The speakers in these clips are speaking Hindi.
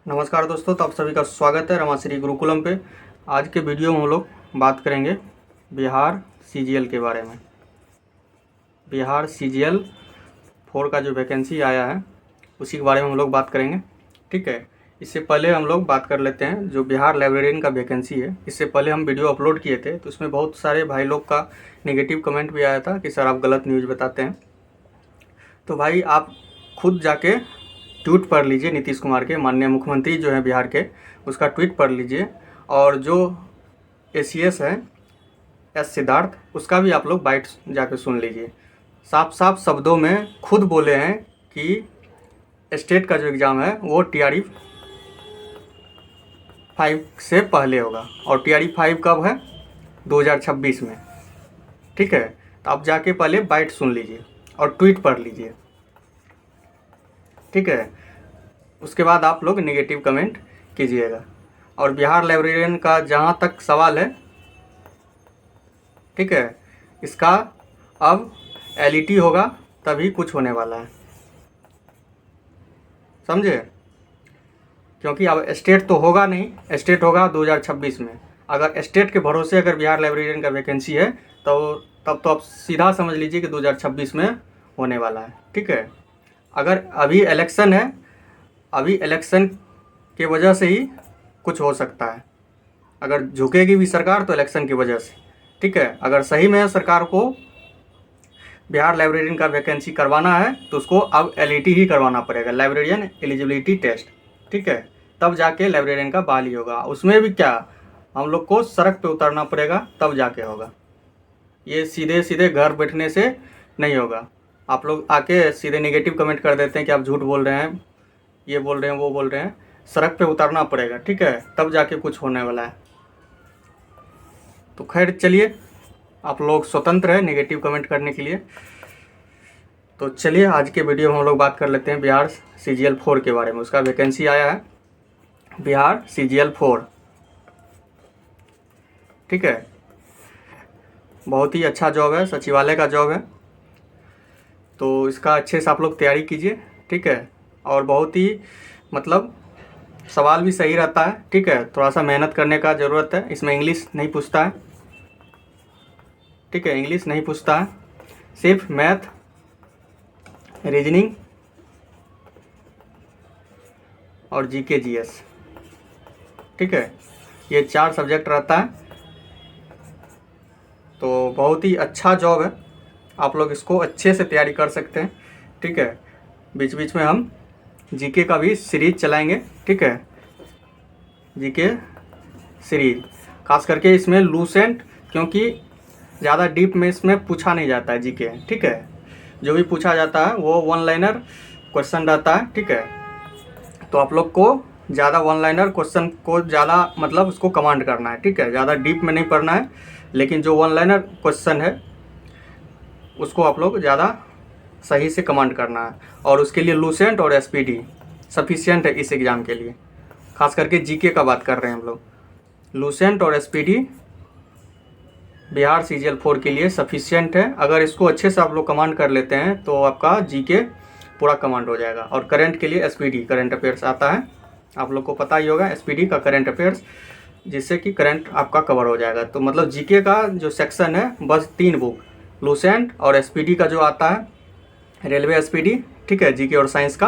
नमस्कार दोस्तों, तो आप सभी का स्वागत है रमाश्री गुरुकुलम पे। आज के वीडियो में हम लोग बात करेंगे बिहार सीजीएल के बारे में। बिहार सीजीएल 4 का जो वैकेंसी आया है उसी के बारे में हम लोग बात करेंगे। ठीक है, इससे पहले हम लोग बात कर लेते हैं जो बिहार लाइब्रेरियन का वैकेंसी है। इससे पहले हम वीडियो अपलोड किए थे तो उसमें बहुत सारे भाई लोग का नेगेटिव कमेंट भी आया था कि सर आप गलत न्यूज़ बताते हैं। तो भाई आप खुद जाके ट्वीट पढ़ लीजिए, नीतीश कुमार के माननीय मुख्यमंत्री जो हैं बिहार के, उसका ट्वीट पढ़ लीजिए। और जो एसीएस है एस सिद्धार्थ, उसका भी आप लोग बाइट जाके सुन लीजिए। साफ साफ शब्दों में खुद बोले हैं कि स्टेट का जो एग्ज़ाम है वो TRE 5 से पहले होगा। और TRE 5 कब है? 2026 में। ठीक है, तो आप जाके पहले बाइट सुन लीजिए और ट्वीट पढ़ लीजिए। ठीक है, उसके बाद आप लोग नेगेटिव कमेंट कीजिएगा। और बिहार लाइब्रेरियन का जहाँ तक सवाल है, ठीक है, इसका अब LET होगा तभी कुछ होने वाला है, समझे? क्योंकि अब स्टेट तो होगा नहीं, स्टेट होगा 2026 में। अगर स्टेट के भरोसे अगर बिहार लाइब्रेरियन का वैकेंसी है तो तब तो आप सीधा समझ लीजिए कि 2026 में होने वाला है। ठीक है, अगर अभी इलेक्शन है, अभी इलेक्शन के वजह से ही कुछ हो सकता है। अगर झुकेगी भी सरकार तो इलेक्शन की वजह से। ठीक है, अगर सही में सरकार को बिहार लाइब्रेरियन का वैकेंसी करवाना है तो उसको अब LET ही करवाना पड़ेगा, लाइब्रेरियन एलिजिबिलिटी टेस्ट। ठीक है, तब जाके लाइब्रेरियन का बहाली होगा। उसमें भी क्या, हम लोग को सड़क पे उतरना पड़ेगा तब जाके होगा। ये सीधे सीधे घर बैठने से नहीं होगा। आप लोग आके सीधे नेगेटिव कमेंट कर देते हैं कि आप झूठ बोल रहे हैं, ये बोल रहे हैं, वो बोल रहे हैं। सड़क पे उतरना पड़ेगा, ठीक है, तब जाके कुछ होने वाला है। तो खैर चलिए, आप लोग स्वतंत्र हैं नेगेटिव कमेंट करने के लिए। तो चलिए आज के वीडियो में हम लोग बात कर लेते हैं बिहार CGL 4 के बारे में। उसका वैकेंसी आया है बिहार CGL 4। ठीक है, बहुत ही अच्छा जॉब है, सचिवालय का जॉब है। तो इसका अच्छे से आप लोग तैयारी कीजिए। ठीक है, और बहुत ही मतलब सवाल भी सही रहता है। ठीक है, थोड़ा सा मेहनत करने का ज़रूरत है। इसमें इंग्लिश नहीं पूछता है। ठीक है, इंग्लिश नहीं पूछता है, सिर्फ मैथ, रीजनिंग और GK GS। ठीक है, ये 4 सब्जेक्ट रहता है। तो बहुत ही अच्छा जॉब है, आप लोग इसको अच्छे से तैयारी कर सकते हैं। ठीक है, बीच बीच में हम GK का भी सीरीज चलाएंगे। ठीक है, GK सीरीज खास करके इसमें लूसेंट, क्योंकि ज़्यादा डीप में इसमें पूछा नहीं जाता है GK। ठीक है, जो भी पूछा जाता है वो 1 लाइनर क्वेश्चन रहता है। ठीक है, तो आप लोग को ज़्यादा 1 लाइनर क्वेश्चन को ज़्यादा मतलब उसको कमांड करना है। ठीक है, ज़्यादा डीप में नहीं पढ़ना है, लेकिन जो 1 लाइनर क्वेश्चन है उसको आप लोग ज़्यादा सही से कमांड करना है। और उसके लिए लूसेंट और SPD सफिशिएंट है इस एग्ज़ाम के लिए। खास करके GK का बात कर रहे हैं हम लोग। लूसेंट और SPD बिहार CGL 4 के लिए सफिशिएंट है। अगर इसको अच्छे से आप लोग कमांड कर लेते हैं तो आपका GK पूरा कमांड हो जाएगा। और करंट के लिए SPD करंट अफेयर्स आता है, आप लोग को पता ही होगा SPD का करंट अफेयर्स, जिससे कि करंट आपका कवर हो जाएगा। तो मतलब GK का जो सेक्शन है बस 3 बुक, लूसेंट और SPD का जो आता है रेलवे SPD, ठीक है, GK और साइंस का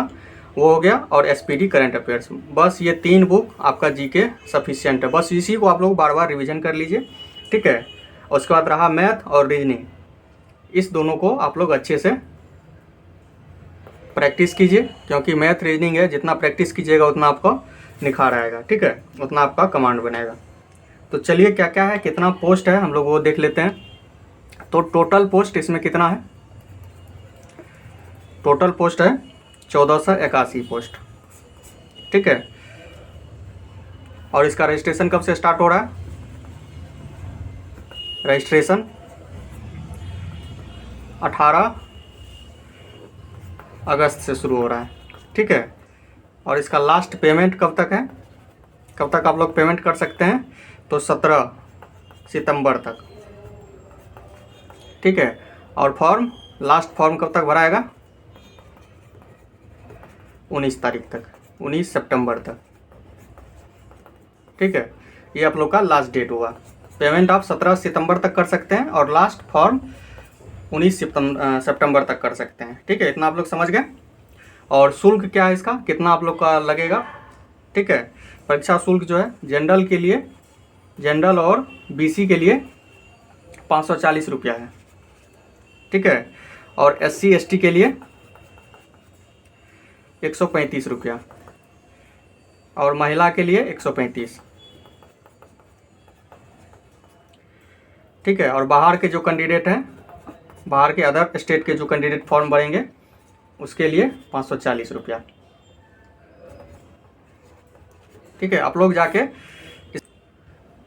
वो हो गया, और SPD करंट अफेयर्स, बस ये 3 बुक आपका GK सफिशिएंट है। बस इसी को आप लोग बार बार रिवीजन कर लीजिए। ठीक है, उसके बाद रहा मैथ और रीजनिंग, इस दोनों को आप लोग अच्छे से प्रैक्टिस कीजिए, क्योंकि मैथ रीजनिंग है, जितना प्रैक्टिस कीजिएगा उतना आपको निखार आएगा। ठीक है, उतना आपका कमांड बनेगा। तो चलिए क्या क्या है, कितना पोस्ट है, हम लोग वो देख लेते हैं। तो टोटल पोस्ट इसमें कितना है? टोटल पोस्ट है 1481 पोस्ट। ठीक है, और इसका रजिस्ट्रेशन कब से स्टार्ट हो रहा है? रजिस्ट्रेशन 18 अगस्त से शुरू हो रहा है। ठीक है, और इसका लास्ट पेमेंट कब तक है, कब तक आप लोग पेमेंट कर सकते हैं? तो 17 सितंबर तक। ठीक है, और फॉर्म, लास्ट फॉर्म कब तक भराएगा? 19 तारीख तक, 19 सितंबर तक। ठीक है, ये आप लोग का लास्ट डेट हुआ। पेमेंट आप 17 सितंबर तक कर सकते हैं और लास्ट फॉर्म 19 सितंबर तक कर सकते हैं। ठीक है, इतना आप लोग समझ गए। और शुल्क क्या है इसका, कितना आप लोग का लगेगा। ठीक है, परीक्षा शुल्क जो है जनरल के लिए, जनरल और बीसी के लिए 540 रुपया है। ठीक है, और SC ST के लिए 135 रुपया और महिला के लिए 135। ठीक है, और बाहर के जो कैंडिडेट हैं, बाहर के अदर स्टेट के जो कैंडिडेट फॉर्म भरेंगे उसके लिए 540 रुपया। ठीक है, आप लोग जाके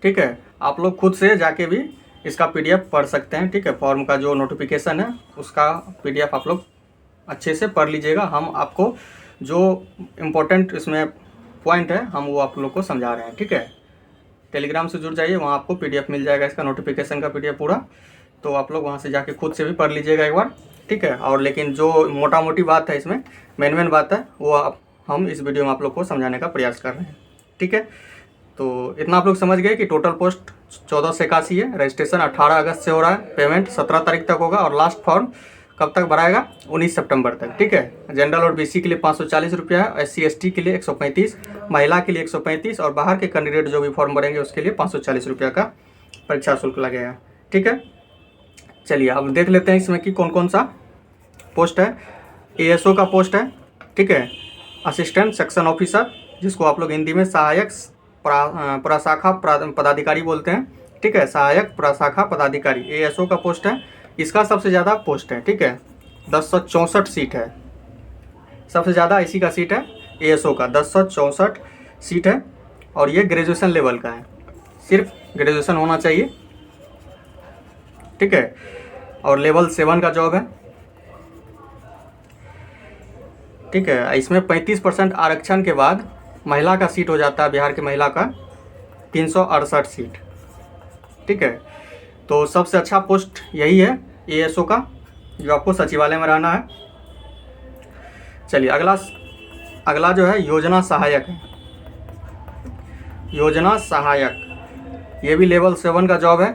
ठीक है, आप लोग खुद से जाके भी इसका PDF पढ़ सकते हैं। ठीक है, फॉर्म का जो नोटिफिकेशन है उसका PDF आप लोग अच्छे से पढ़ लीजिएगा। हम आपको जो इम्पोर्टेंट इसमें पॉइंट है हम वो आप लोग को समझा रहे हैं। ठीक है, टेलीग्राम से जुड़ जाइए, वहाँ आपको PDF मिल जाएगा इसका नोटिफिकेशन का PDF पूरा, तो आप लोग वहाँ से जाके खुद से भी पढ़ लीजिएगा एक बार। ठीक है, और लेकिन जो मोटा मोटी बात है इसमें, मेन बात है वो हम इस वीडियो में आप लोग को समझाने का प्रयास कर रहे हैं। ठीक है, तो इतना आप लोग समझ गए कि टोटल पोस्ट 1481 है। रजिस्ट्रेशन 18 अगस्त से हो रहा है, पेमेंट 17 तारीख तक होगा और लास्ट फॉर्म कब तक भराएगा, 19 सितंबर तक। ठीक है, जनरल और BC के लिए 540 रुपया है, SC ST के लिए 135, महिला के लिए 135 और बाहर के कैंडिडेट जो भी फॉर्म भरेंगे उसके लिए 540 रुपया का परीक्षा शुल्क लगेगा। ठीक है, चलिए अब देख लेते हैं इसमें कि कौन कौन सा पोस्ट है। ASO का पोस्ट है। ठीक है, असिस्टेंट सेक्शन ऑफिसर, जिसको आप लोग हिंदी में सहायक प्रशाखा पदाधिकारी बोलते हैं। ठीक है, सहायक प्रशाखा पदाधिकारी ASO का पोस्ट है। इसका सबसे ज़्यादा पोस्ट है। ठीक है, 1064 सीट है, सबसे ज़्यादा इसी का सीट है ASO का, 1064 सीट है। और ये ग्रेजुएशन लेवल का है, सिर्फ ग्रेजुएशन होना चाहिए। ठीक है, और लेवल 7 का जॉब है। ठीक है, इसमें 35% आरक्षण के बाद महिला का सीट हो जाता है, बिहार की महिला का 368 सीट। ठीक है, तो सबसे अच्छा पोस्ट यही है ASO का, जो आपको सचिवालय में रहना है। चलिए अगला जो है योजना सहायक है। योजना सहायक, ये भी लेवल 7 का जॉब है।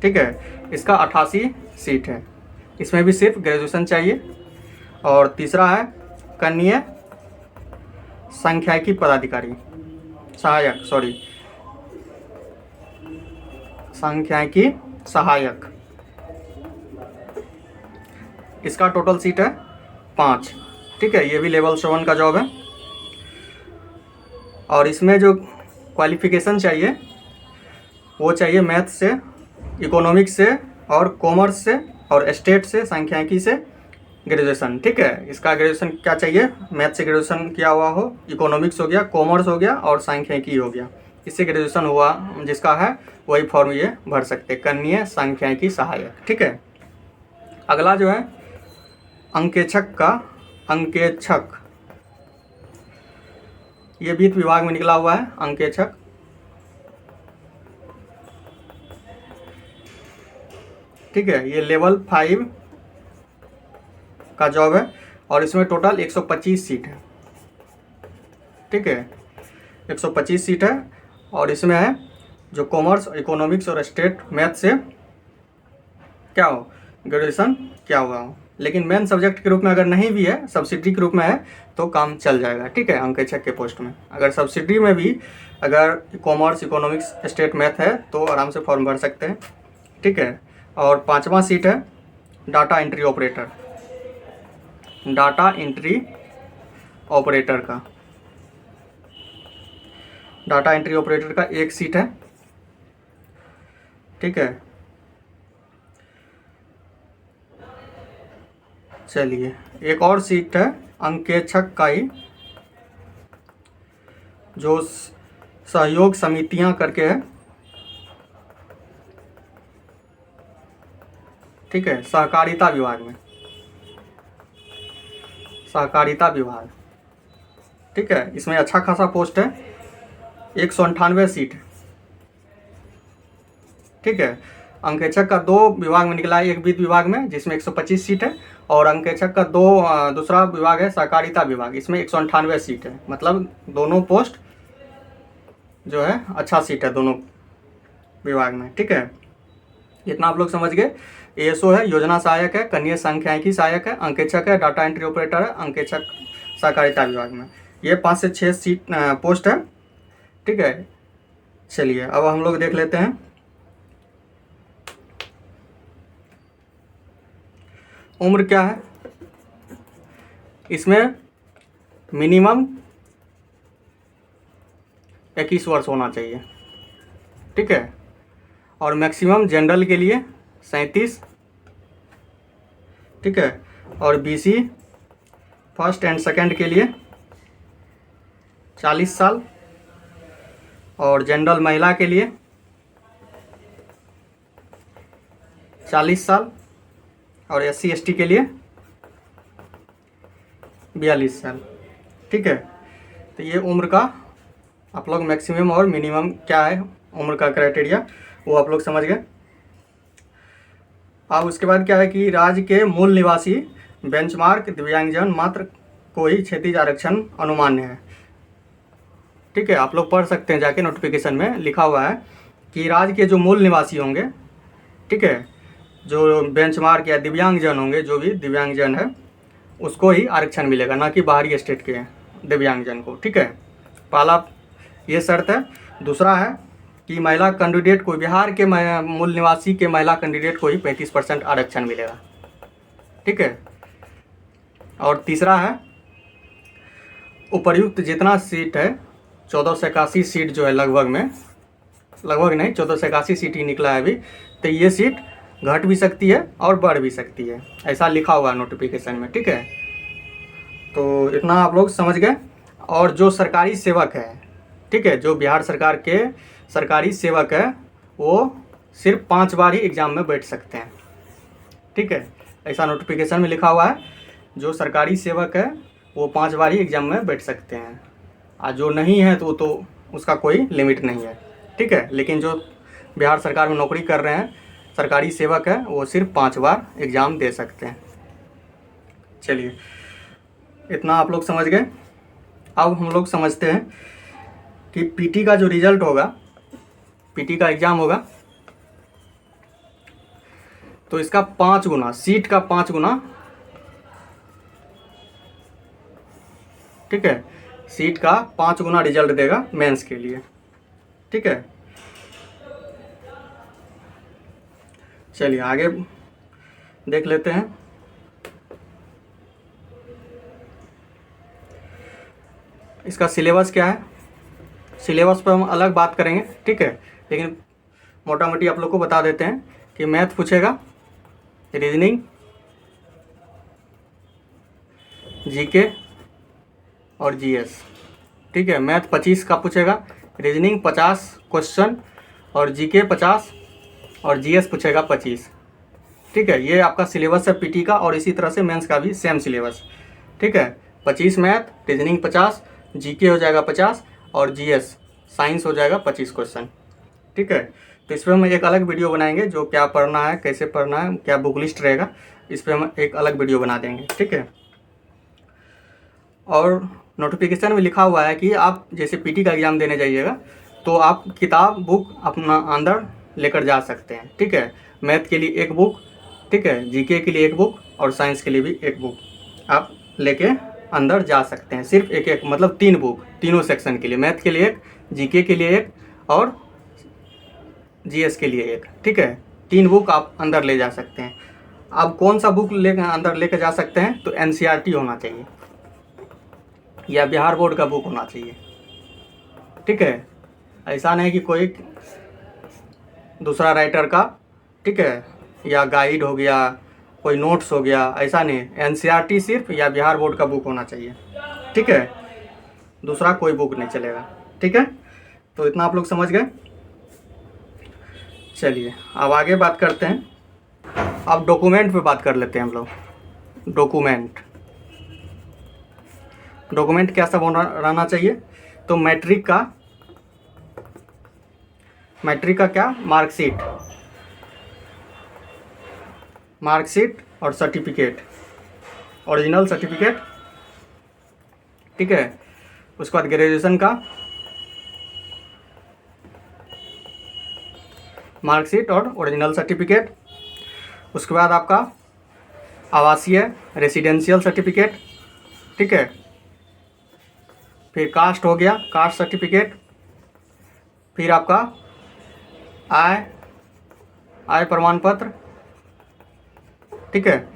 ठीक है, इसका 88 सीट है, इसमें भी सिर्फ ग्रेजुएशन चाहिए। और तीसरा है कनीय सांख्यिकी पदाधिकारी, सांख्यिकी सहायक, इसका टोटल सीट है 5। ठीक है, ये भी लेवल 7 का जॉब है। और इसमें जो क्वालिफिकेशन चाहिए वो चाहिए मैथ से, इकोनॉमिक्स से और कॉमर्स से और स्टेट से, सांख्यिकी से ग्रेजुएशन। ठीक है, इसका ग्रेजुएशन क्या चाहिए, मैथ से ग्रेजुएशन किया हुआ हो, इकोनॉमिक्स हो गया, कॉमर्स हो गया और सांख्यिकी हो गया, इससे ग्रेजुएशन हुआ जिसका है वही फॉर्म ये भर सकते, कनीय सांख्यिकी सहायक। ठीक है, अगला जो है अंकेक्षक का, अंकेक्षक, ये वित्त विभाग में निकला हुआ है अंकेक्षक। ठीक है, ये लेवल 5 का जॉब है और इसमें टोटल 125 सीट है। ठीक है, 125 सीट है और इसमें है जो कॉमर्स, इकोनॉमिक्स और स्टेट मैथ से क्या हो, ग्रेजुएशन क्या हुआ हो। लेकिन मेन सब्जेक्ट के रूप में अगर नहीं भी है, सब्सिडी के रूप में है तो काम चल जाएगा। ठीक है, अंकेक्षक के पोस्ट में अगर सब्सिडी में भी अगर कॉमर्स, इकोनॉमिक्स, स्टेट मैथ है तो आराम से फॉर्म भर सकते हैं। ठीक है, और 5वां सीट है data entry operator, data entry operator का, डाटा एंट्री ऑपरेटर का 1 सीट है। ठीक है, चलिए एक और सीट है अंकेक्षक का ही, जो सहयोग समितियां करके है। ठीक है, सहकारिता विभाग में, सहकारिता विभाग। ठीक है, इसमें अच्छा खासा पोस्ट है, 198 सीट है। ठीक है, अंकेक्षक का 2 विभाग में निकला है, एक वित्त विभाग में जिसमें 125 सीट है और अंकेक्षक का दूसरा विभाग है सहकारिता विभाग, इसमें 198 सीट है। मतलब दोनों पोस्ट जो है अच्छा सीट है दोनों विभाग में। ठीक है, इतना आप लोग समझ गए। एएसओ है योजना सहायक है, कनीय सांख्यिकी सहायक है, अंकेक्षक है, डाटा एंट्री ऑपरेटर है, अंकेक्षक सहकारिता विभाग में। ये 5 से 6 सीट पोस्ट है। ठीक है, चलिए अब हम लोग देख लेते हैं उम्र क्या है। इसमें मिनिमम 21 वर्ष होना चाहिए। ठीक है, और मैक्सिमम जनरल के लिए 37। ठीक है, और बीसी फर्स्ट एंड सेकंड के लिए 40 साल, और जनरल महिला के लिए 40 साल, और SC ST के लिए 42 साल। ठीक है, तो ये उम्र का आप लोग मैक्सिमम और मिनिमम क्या है उम्र का क्राइटेरिया वो आप लोग समझ गए। अब उसके बाद क्या है कि राज्य के मूल निवासी बेंचमार्क दिव्यांगजन मात्र को ही क्षैतिज आरक्षण अनुमान्य है। ठीक है, आप लोग पढ़ सकते हैं जाके, नोटिफिकेशन में लिखा हुआ है कि राज्य के जो मूल निवासी होंगे, ठीक है, जो बेंचमार्क या दिव्यांगजन होंगे, जो भी दिव्यांगजन है उसको ही आरक्षण मिलेगा, ना कि बाहरी स्टेट के दिव्यांगजन को। ठीक है, पहला ये शर्त है। दूसरा है कि महिला कैंडिडेट को, बिहार के मूल निवासी के महिला कैंडिडेट को ही 35% आरक्षण मिलेगा। ठीक है, और तीसरा है उपर्युक्त जितना सीट है 1481 सीट जो है लगभग नहीं 1481 सीट ही निकला है अभी, तो ये सीट घट भी सकती है और बढ़ भी सकती है, ऐसा लिखा हुआ है नोटिफिकेशन में। ठीक है, तो इतना आप लोग समझ गए। और जो सरकारी सेवक है, ठीक है, जो बिहार सरकार के सरकारी सेवक है वो सिर्फ 5 बार ही एग्ज़ाम में बैठ सकते हैं। ठीक है, ऐसा नोटिफिकेशन में लिखा हुआ है। जो सरकारी सेवक है वो 5 बार ही एग्ज़ाम में बैठ सकते हैं, और जो नहीं है तो उसका कोई लिमिट नहीं है। ठीक है, लेकिन जो बिहार सरकार में नौकरी कर रहे हैं सरकारी सेवक है वो सिर्फ 5 बार एग्ज़ाम दे सकते हैं। चलिए, इतना आप लोग समझ गए। अब हम लोग समझते हैं कि पीटी का जो रिजल्ट होगा, पीटी का एग्ज़ाम होगा, तो इसका 5 गुना, सीट का 5 गुना, ठीक है, सीट का 5 गुना रिजल्ट देगा मेंस के लिए। ठीक है, चलिए आगे देख लेते हैं। इसका सिलेबस क्या है, सिलेबस पर हम अलग बात करेंगे। ठीक है, लेकिन मोटा मोटी आप लोग को बता देते हैं कि मैथ पूछेगा, रीजनिंग, जीके और जीएस। ठीक है, मैथ 25 का पूछेगा, रीजनिंग 50 क्वेश्चन, और जीके 50, और जीएस पूछेगा 25। ठीक है, ये आपका सिलेबस है पीटी का, और इसी तरह से मेंस का भी सेम सिलेबस। ठीक है, 25 मैथ, रीजनिंग 50, जीके हो जाएगा 50, और जीएस साइंस हो जाएगा 25 क्वेश्चन। ठीक है, तो इस पर हम एक अलग वीडियो बनाएंगे, जो क्या पढ़ना है, कैसे पढ़ना है, क्या बुक लिस्ट रहेगा, इस पर हम एक अलग वीडियो बना देंगे। ठीक है, और नोटिफिकेशन में लिखा हुआ है कि आप जैसे पीटी का एग्ज़ाम देने जाइएगा तो आप किताब बुक अपना अंदर लेकर जा सकते हैं। ठीक है, मैथ के लिए एक बुक, ठीक है, जीके के लिए एक बुक, और साइंस के लिए भी एक बुक आप लेके अंदर जा सकते हैं। सिर्फ एक मतलब 3 बुक, तीनों सेक्शन के लिए, मैथ के लिए एक, जीके के लिए एक, और जीएस के लिए एक। ठीक है, 3 बुक आप अंदर ले जा सकते हैं। आप कौन सा बुक अंदर लेकर जा सकते हैं, तो एनसीईआरटी होना चाहिए या बिहार बोर्ड का बुक होना चाहिए। ठीक है, ऐसा नहीं कि कोई दूसरा राइटर का, ठीक है, या गाइड हो गया, कोई नोट्स हो गया, ऐसा नहीं, एनसीईआरटी सिर्फ या बिहार बोर्ड का बुक होना चाहिए। ठीक है, दूसरा कोई बुक नहीं चलेगा। ठीक है, तो इतना आप लोग समझ गए। चलिए अब आगे बात करते हैं। अब डॉक्यूमेंट पे बात कर लेते हैं हम लोग। डॉक्यूमेंट क्या सब रहना चाहिए, तो मैट्रिक का क्या, मार्कशीट और सर्टिफिकेट, ओरिजिनल सर्टिफिकेट। ठीक है, उसके बाद ग्रेजुएशन का मार्कशीट और ओरिजिनल सर्टिफिकेट। उसके बाद आपका आवासीय रेसिडेंशियल सर्टिफिकेट, ठीक है। फिर कास्ट हो गया, कास्ट सर्टिफिकेट। फिर आपका आय प्रमाण पत्र, ठीक है।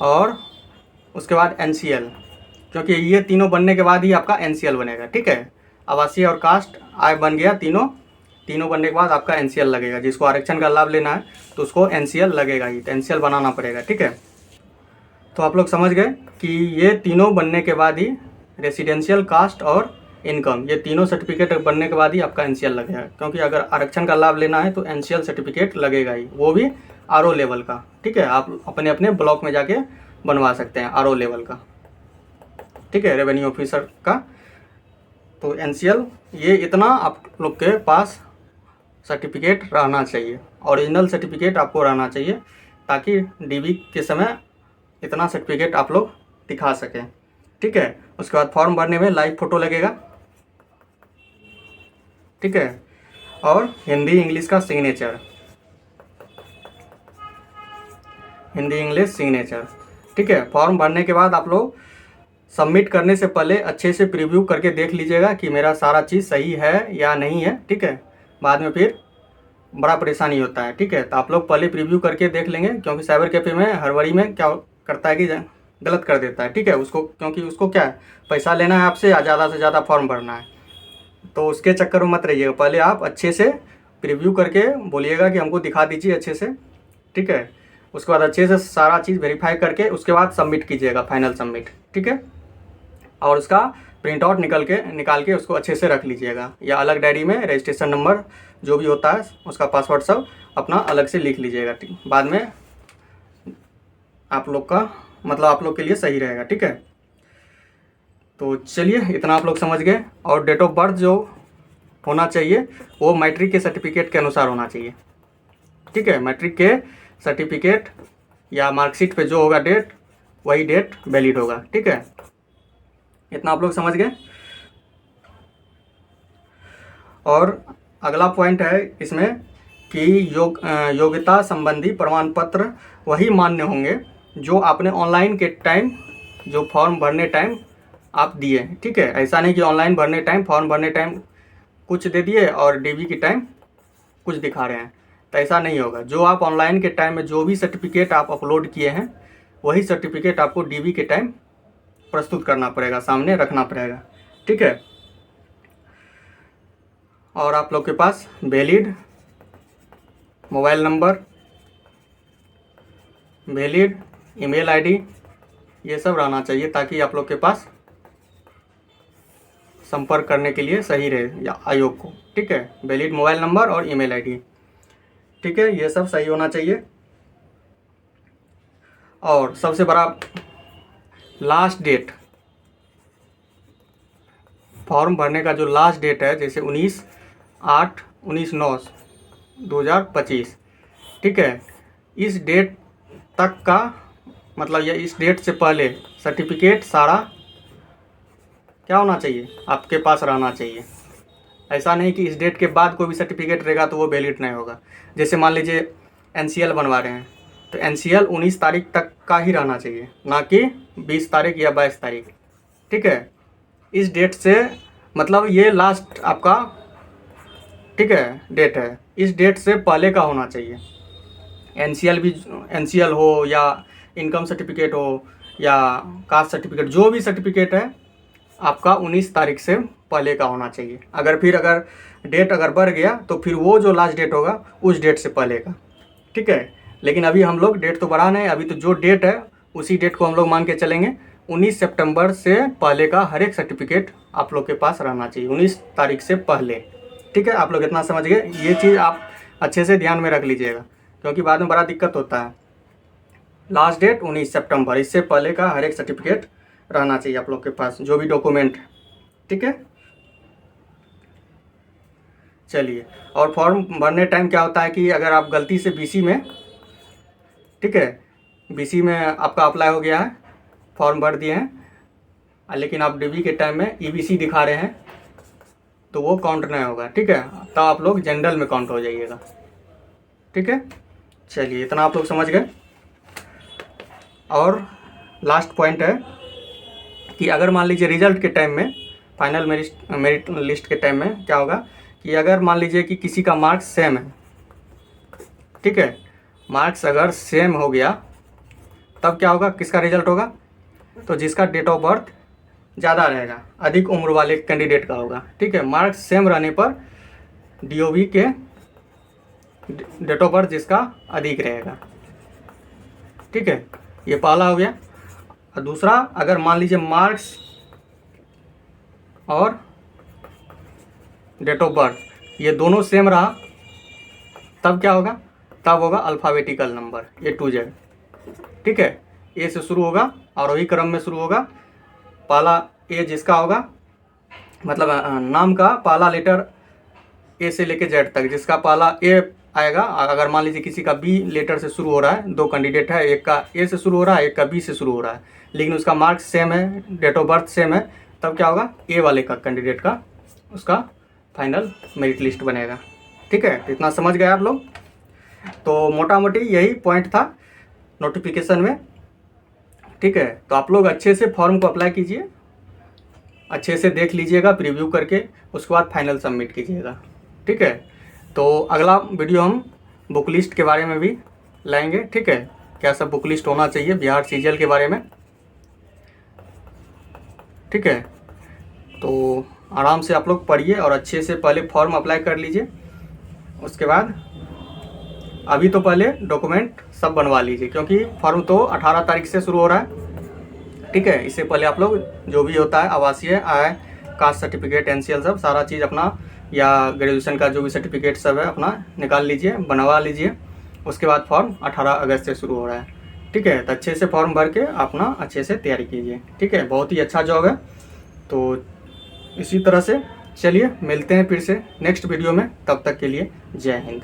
और उसके बाद एनसीएल, क्योंकि ये तीनों बनने के बाद ही आपका एनसीएल बनेगा, ठीक है। आवासीय और कास्ट आय बन गया, तीनों बनने के बाद आपका एनसीएल लगेगा। जिसको आरक्षण का लाभ लेना है तो उसको एनसीएल लगेगा ही, तो एनसीएल बनाना पड़ेगा, ठीक है। तो आप लोग समझ गए कि ये तीनों बनने के बाद ही रेसिडेंशियल, कास्ट और इनकम, ये तीनों सर्टिफिकेट बनने के बाद ही आपका एनसीएल लगेगा। क्योंकि अगर आरक्षण का लाभ लेना है तो एनसीएल सर्टिफिकेट लगेगा ही, वो भी आरओ लेवल का, ठीक है। आप अपने अपने ब्लॉक में जाके बनवा सकते हैं आरओ लेवल का, ठीक है, रेवेन्यू ऑफिसर का। तो एनसीएल ये इतना आप लोग के पास सर्टिफिकेट रहना चाहिए, ओरिजिनल सर्टिफिकेट आपको रहना चाहिए, ताकि डीबी के समय इतना सर्टिफिकेट आप लोग दिखा सकें, ठीक है। उसके बाद फॉर्म भरने में लाइव फ़ोटो लगेगा, ठीक है। और हिंदी इंग्लिश का सिग्नेचर, हिंदी इंग्लिश सिग्नेचर, ठीक है। फॉर्म भरने के बाद आप लोग सबमिट करने से पहले अच्छे से प्रीव्यू करके देख लीजिएगा कि मेरा सारा चीज़ सही है या नहीं है, ठीक है। बाद में फिर बड़ा परेशानी होता है, ठीक है। तो आप लोग पहले प्रीव्यू करके देख लेंगे, क्योंकि साइबर कैफ़े में हड़बड़ी में क्या करता है कि गलत कर देता है, ठीक है। उसको क्योंकि उसको क्या है, पैसा लेना है आपसे या ज़्यादा से ज़्यादा फॉर्म भरना है, तो उसके चक्कर में मत रहिएगा। पहले आप अच्छे से प्रीव्यू करके बोलिएगा कि हमको दिखा दीजिए अच्छे से, ठीक है। उसके बाद अच्छे से सारा चीज़ वेरीफाई करके उसके बाद सबमिट कीजिएगा, फाइनल सबमिट, ठीक है। और उसका प्रिंट आउट निकाल के उसको अच्छे से रख लीजिएगा, या अलग डायरी में रजिस्ट्रेशन नंबर जो भी होता है उसका पासवर्ड सब अपना अलग से लिख लीजिएगा, ठीक। बाद में आप लोग का मतलब आप लोग के लिए सही रहेगा, ठीक है। तो चलिए इतना आप लोग समझ गए। और डेट ऑफ बर्थ जो होना चाहिए वो मैट्रिक के सर्टिफिकेट के अनुसार होना चाहिए, ठीक है। मैट्रिक के सर्टिफिकेट या मार्कशीट पे जो होगा डेट, वही डेट वैलिड होगा, ठीक है। इतना आप लोग समझ गए। और अगला पॉइंट है इसमें कि योग्यता संबंधी प्रमाण पत्र वही मान्य होंगे जो आपने ऑनलाइन के टाइम, जो फॉर्म भरने टाइम आप दिए, ठीक है। ऐसा नहीं कि ऑनलाइन भरने टाइम, फॉर्म भरने टाइम कुछ दे दिए और डीबी के टाइम कुछ दिखा रहे हैं, तो ऐसा नहीं होगा। जो आप ऑनलाइन के टाइम में जो भी सर्टिफिकेट आप अपलोड किए हैं, वही सर्टिफिकेट आपको डीबी के टाइम प्रस्तुत करना पड़ेगा, सामने रखना पड़ेगा, ठीक है। और आप लोग के पास valid mobile number, valid email ID, ये सब रहना चाहिए, ताकि आप लोग के पास संपर्क करने के लिए सही रहे या आयोग को, ठीक है। वैलिड मोबाइल नंबर और ईमेल आईडी, ठीक है, ये सब सही होना चाहिए। और सबसे बड़ा लास्ट डेट, फॉर्म भरने का जो लास्ट डेट है, जैसे 19/8/19/9/2025, ठीक है। इस डेट तक का मतलब या इस डेट से पहले सर्टिफिकेट सारा क्या होना चाहिए, आपके पास रहना चाहिए। ऐसा नहीं कि इस डेट के बाद कोई भी सर्टिफिकेट रहेगा तो वो वैलिड नहीं होगा। जैसे मान लीजिए एनसीएल बनवा रहे हैं, तो एनसीएल 19 तारीख तक का ही रहना चाहिए, ना कि 20 तारीख या 22 तारीख, ठीक है। इस डेट से मतलब ये लास्ट आपका, ठीक है, डेट है। इस डेट से पहले का होना चाहिए। एनसीएल हो या इनकम सर्टिफिकेट हो या कास्ट सर्टिफिकेट, जो भी सर्टिफिकेट है आपका 19 तारीख से पहले का होना चाहिए। अगर डेट अगर बढ़ गया तो फिर वो जो लास्ट डेट होगा उस डेट से पहले का, ठीक है। लेकिन अभी हम लोग डेट तो बढ़ा नहीं, अभी तो जो डेट है उसी डेट को हम लोग मान के चलेंगे। 19 सितंबर से पहले का हर एक सर्टिफिकेट आप लोग के पास रहना चाहिए, 19 तारीख से पहले, ठीक है। आप लोग इतना समझ गए। ये चीज़ आप अच्छे से ध्यान में रख लीजिएगा, क्योंकि बाद में बड़ा दिक्कत होता है। लास्ट डेट 19 सितंबर, इससे पहले का हर एक सर्टिफिकेट रहना चाहिए आप लोग के पास, जो भी डॉक्यूमेंट, ठीक है। चलिए, और फॉर्म भरने टाइम क्या होता है कि अगर आप गलती से बीसी में, ठीक है, बीसी में आपका अप्लाई हो गया है, फॉर्म भर दिए हैं, लेकिन आप डीबी के टाइम में ईबीसी दिखा रहे हैं, तो वो काउंट नहीं होगा, ठीक है। तब आप लोग जनरल में काउंट हो जाइएगा, ठीक है, चलिए इतना आप लोग समझ गए। और लास्ट पॉइंट है कि अगर मान लीजिए रिजल्ट के टाइम में, फाइनल मेरिट लिस्ट के टाइम में क्या होगा कि अगर मान लीजिए कि किसी का मार्क्स सेम है, ठीक है, मार्क्स अगर सेम हो गया तब क्या होगा, किसका रिजल्ट होगा, तो जिसका डेट ऑफ बर्थ ज़्यादा रहेगा, अधिक उम्र वाले कैंडिडेट का होगा, ठीक है। मार्क्स सेम रहने पर DOB के डेट ऑफ बर्थ जिसका अधिक रहेगा, ठीक है, ये पहला हो गया। और दूसरा, अगर मान लीजिए मार्क्स और डेट ऑफ बर्थ ये दोनों सेम रहा तब क्या होगा, तब होगा alphabetical number A to Z, ठीक है। A से शुरू होगा और वही क्रम में शुरू होगा। पहला A जिसका होगा, मतलब नाम का पहला लेटर A से लेके Z तक, जिसका पहला A आएगा। अगर मान लीजिए किसी का B लेटर से शुरू हो रहा है, दो कैंडिडेट है, एक का A से शुरू हो रहा है, एक का B से शुरू हो रहा है, लेकिन उसका मार्क्स सेम है, डेट ऑफ बर्थ सेम है, तब क्या होगा, A वाले का कैंडिडेट का उसका फाइनल मेरिट लिस्ट बनेगा, ठीक है। तो इतना समझ गए आप लोग। तो मोटा मोटी यही पॉइंट था नोटिफिकेशन में, ठीक है। तो आप लोग अच्छे से फॉर्म को अप्लाई कीजिए, अच्छे से देख लीजिएगा प्रीव्यू करके, उसके बाद फाइनल सबमिट कीजिएगा, ठीक है। तो अगला वीडियो हम बुक लिस्ट के बारे में भी लाएंगे, ठीक है, क्या सब बुक लिस्ट होना चाहिए बिहार CGL के बारे में, ठीक है। तो आराम से आप लोग पढ़िए और अच्छे से पहले फॉर्म अप्लाई कर लीजिए, उसके बाद अभी तो पहले डॉक्यूमेंट सब बनवा लीजिए, क्योंकि फॉर्म तो 18 तारीख से शुरू हो रहा है, ठीक है। इससे पहले आप लोग जो भी होता है आवासीय, आय, कास्ट सर्टिफिकेट, NCL सब सारा चीज़ अपना, या ग्रेजुएशन का जो भी सर्टिफिकेट सब है अपना निकाल लीजिए, बनवा लीजिए। उसके बाद फॉर्म 18 अगस्त से शुरू हो रहा है, ठीक है। तो अच्छे से फॉर्म भर के अपना अच्छे से तैयारी कीजिए, ठीक है। बहुत ही अच्छा जॉब है। तो इसी तरह से चलिए मिलते हैं फिर से नेक्स्ट वीडियो में, तब तक के लिए जय हिंद।